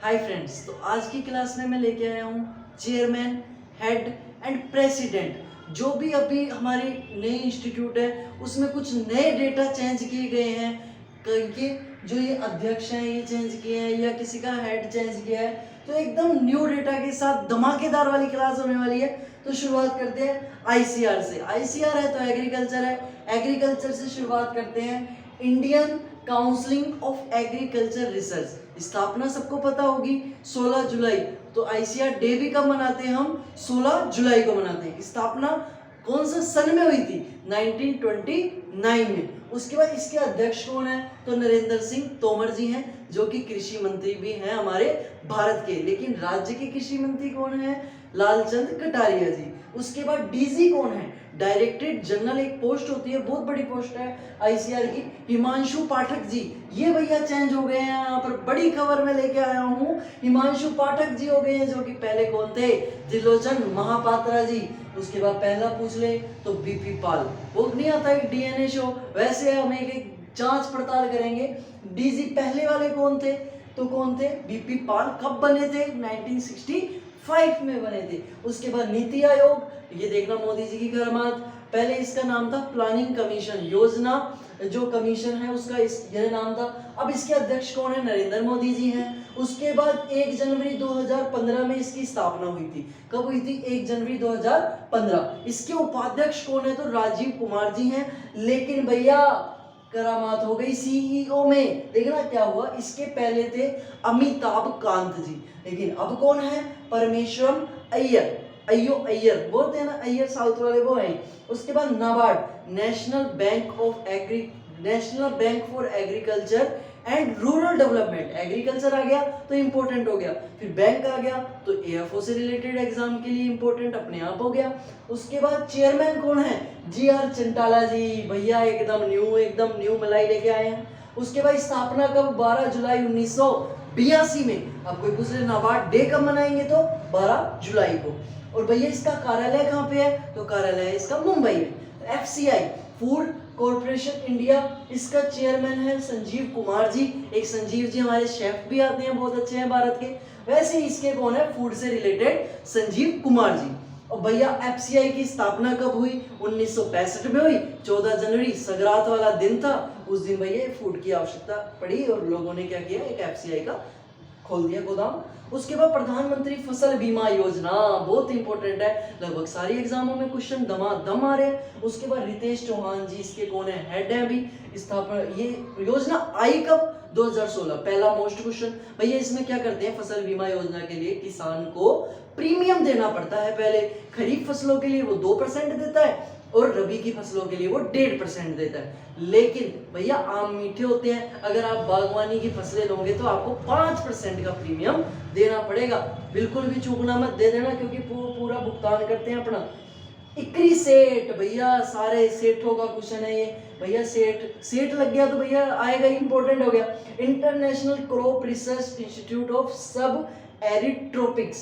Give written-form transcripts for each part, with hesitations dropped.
Hi friends, तो आज की क्लास में मैं लेके आया हूँ चेयरमैन, हेड एंड प्रेसिडेंट। जो भी अभी हमारी नई इंस्टीट्यूट है उसमें कुछ नए डेटा चेंज किए गए हैं। कि जो ये अध्यक्ष हैं ये चेंज किए हैं या किसी का हेड चेंज किया है, तो एकदम न्यू डेटा के साथ धमाकेदार वाली क्लास होने वाली है। तो शुरुआत करते हैं आईसीआर से। आईसीआर है तो एग्रीकल्चर है, एग्रीकल्चर से शुरुआत करते हैं। Indian counselling of agriculture research, स्थापना सबको पता होगी 16 जुलाई। तो आईसीआर डे भी कब मनाते हैं हम? 16 जुलाई को मनाते हैं। स्थापना कौन सा सन में हुई थी? 1929 में। उसके बाद इसके अध्यक्ष कौन है? तो नरेंद्र सिंह तोमर जी हैं, जो कि कृषि मंत्री भी हैं हमारे भारत के। लेकिन राज्य के कृषि मंत्री कौन है? लालचंद कटारिया जी। उसके बाद डीजी कौन है? डायरेक्टरेट जनरल एक पोस्ट होती है, बहुत बड़ी पोस्ट है आईसीआर की, हिमांशु पाठक जी। ये भैया चेंज हो गए हैं, यहाँ पर बड़ी खबर में लेके आया हूँ। हिमांशु पाठक जी हो गए हैं, जो कि पहले कौन थे? त्रिलोचन महापात्रा जी। उसके बाद पहला पूछ ले तो बीपी पाल। वो नहीं आता एक डीएनए शो, वैसे हम एक जांच पड़ताल करेंगे। डीजी पहले वाले कौन थे? तो कौन थे? बीपी पाल। कब बने थे? 1965 में बने थे। उसके बाद नीति आयोग, ये देखना मोदी जी की करामात। पहले इसका नाम था प्लानिंग कमीशन, योजना जो कमीशन है उसका यह नाम था। अब इसके अध्यक्ष कौन है? नरेंद्र मोदी जी हैं। उसके बाद 1 जनवरी 2015 में इसकी स्थापना हुई थी। कब हुई थी? 1 जनवरी 2015। इसके उपाध्यक्ष कौन है? तो राजीव कुमार जी हैं। लेकिन भैया करामात हो गई सीईओ में। देखना क्या हुआ, इसके पहले थे अमिताभ कांत जी, लेकिन अब कौन है? परमेश्वरम अय्यर। अय्यर बोलते हैं ना, अय्यर साउथ वाले वो हैं। उसके बाद NABARD, national bank for agriculture and rural development. Agriculture आ गया तो इंपॉर्टेंट हो गया, फिर बैंक आ गया तो एएफओ से रिलेटेड एग्जाम के लिए इंपॉर्टेंट अपने आप हो गया। उसके बाद चेयरमैन कौन है? जीआर चंटाला जी। भैया एकदम न्यू मलाई लेके आए हैं। उसके बाद स्थापना कब? 12 जुलाई 1982 में। अब कोई पूछ रहे नाबार्ड डे कब मनाएंगे? तो 12 जुलाई को। और भैया इसका कार्यालय कहाँ पे है? तो कार्यालय है इसका मुंबई में। एफसीआई, फूड कॉर्पोरेशन इंडिया, इसका चेयरमैन है संजीव कुमार जी। एक संजीव जी हमारे शेफ भी आते हैं, बहुत अच्छे हैं भारत के। वैसे इसके कौन है? फूड से रिलेटेड संजीव कुमार जी। और भैया एफसीआई की स्थापना कब हुई? 1965 में हुई। 14 जनवरी संक्रांत वाला दिन था, उस दिन भैया फूड की आवश्यकता पड़ी और लोगों ने क्या किया? एक एफसीआई का खोल दिया गोदाम। उसके बाद प्रधानमंत्री फसल बीमा योजना, बहुत इंपॉर्टेंट है, लगभग सारी एग्जामों में क्वेश्चन दमादम आ रहे हैं। उसके बाद रितेश चौहान जी, इसके कौन है? हेड है अभी। स्थापना ये योजना आई कब? 2016। पहला मोस्ट क्वेश्चन। भैया इसमें क्या करते हैं? फसल बीमा योजना के लिए किसान को प्रीमियम देना पड़ता है। पहले खरीफ फसलों के लिए वो 2% देता है और रबी की फसलों के लिए वो 1.5% देता है। लेकिन भैया आम मीठे होते हैं, अगर आप बागवानी की फसलें लोगे तो आपको 5% का प्रीमियम देना पड़ेगा। बिल्कुल भी चूकना मत, दे देना, क्योंकि पूरा भुगतान करते हैं अपना। इक्री सेठ, भैया सारे सेठों का क्वेश्चन है ये। भैया सेठ लग गया तो भैया आएगा, इंपॉर्टेंट हो गया। International crop research institute of सब एरिड ट्रॉपिक्स,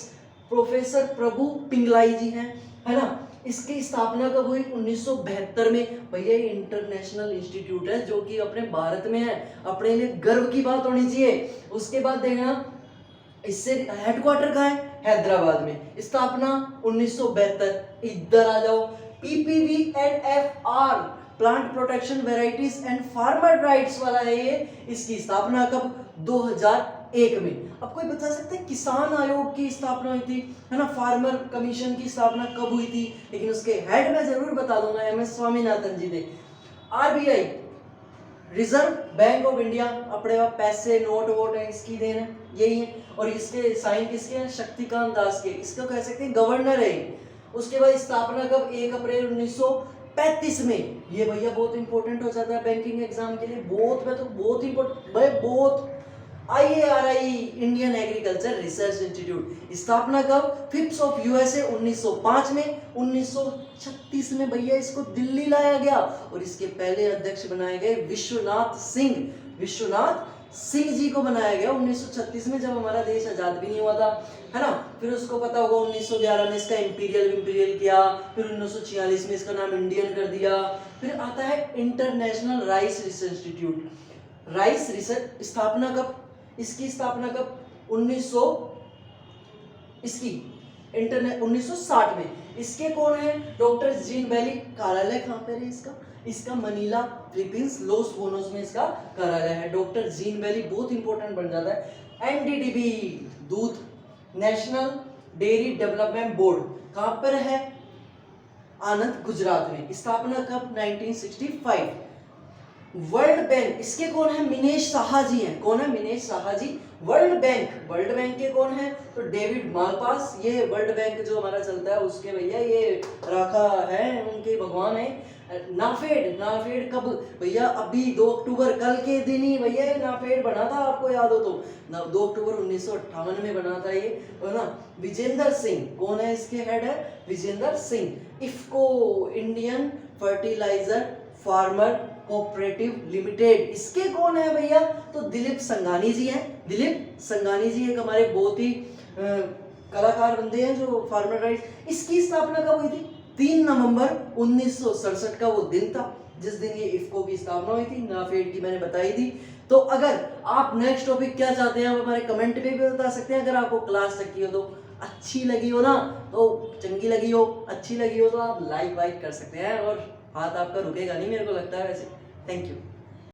प्रोफेसर प्रभु पिंगलाई जी हैं, है ना। इसकी स्थापना कब हुई? 1972 में। भैया ये इंटरनेशनल इंस्टीट्यूट है जो कि अपने भारत में है, अपने लिए गर्व की बात होनी चाहिए। उसके बाद देखना इससे हेडक्वार्टर कहाँ है? हैदराबाद में। स्थापना 1972। इधर आ जाओ, PPV and FR, plant protection varieties and farmer rights वाला है ये। इसकी स्थापना कब? 2001 में। अब कोई बता सकता है किसान आयोग की स्थापना हुई थी, है ना, फार्मर कमीशन की स्थापना कब हुई थी? लेकिन उसके हेड मैं जरूर बता दूंगा, एमएस स्वामीनाथन जी थे। RBI, reserve bank of India, अपने पास पैसे नोट वोट है, इसकी देन है, यही है। और इसके साइन किसके हैं? शक्तिकांत दास के। इसको कह सकते हैं गवर्नर है। उसके बाद स्थापना कब? 1 अप्रैल 1935 में। ये भैया बहुत इंपॉर्टेंट हो जाता है बैंकिंग एग्जाम के लिए, बहुत इंपॉर्टेंट भाई, बहुत। IARI, Indian agriculture research institute, स्थापना कब? 5th ऑफ यूएसए 1905 में। 1936 में भैया इसको दिल्ली लाया गया और इसके पहले अध्यक्ष बनाए गए विश्वनाथ सिंह जी को बनाया गया 1936 में, जब हमारा देश आजाद भी नहीं हुआ था, है ना। फिर उसको पता होगा 1911 में इसका इंपीरियल किया, फिर 1946 में इसका नाम इंडियन कर दिया। फिर आता है international rice research institute, rice research, स्थापना कब? इसकी स्थापना कब? 1900 इसकी इंटरनेट 1960 में। इसके कौन है? डॉक्टर जीन बेली। कार्यालय कहाँ पर है इसका? इसका मनीला, फिलीपींस, लॉस बोनोस में इसका कार्यालय है। डॉक्टर जीन बेली बहुत इंपॉर्टेंट बन जाता है। एनडीडीबी दूध, नेशनल डेयरी डेवलपमेंट बोर्ड कहाँ पर है? आनंद, गुजरात में। स्थापना कब? 1965। वर्ल्ड बैंक, इसके कौन है? मिनेश साहा जी हैं। कौन है? मिनेश साहा जी। वर्ल्ड बैंक के कौन है? तो डेविड मालपास। ये वर्ल्ड बैंक जो हमारा चलता है उसके भैया ये राखा है, उनके भगवान है। नाफेड कब भैया? अभी 2 अक्टूबर, कल के दिन ही भैया ये नाफेड बना था, आपको याद हो तो 2 अक्टूबर 1958 में बना था ये, है ना। विजेंद्र सिंह, कौन है इसके हेड है? Vijendra Singh. IFFCO, Indian fertiliser farmer cooperative limited, इसके कौन है भैया? तो दिलीप संघानी जी हैं। दिलीप संघानी जी एक हमारे बहुत ही कलाकार बंदे हैं जो फार्मर राइट। इसकी स्थापना कब हुई थी? 3 नवंबर 1967 का वो दिन था जिस दिन ये इफको की स्थापना हुई थी। नाफेड की मैंने बताई थी। तो अगर आप नेक्स्ट टॉपिक क्या चाहते हैं आप हमारे कमेंट पे भी बता सकते हैं। अगर आपको क्लास तक की हो तो अच्छी लगी हो ना, तो चंगी लगी हो, अच्छी लगी हो तो आप लाइक वाइक कर सकते हैं, और हाथ आपका रुकेगा नहीं मेरे को लगता है वैसे। Thank you.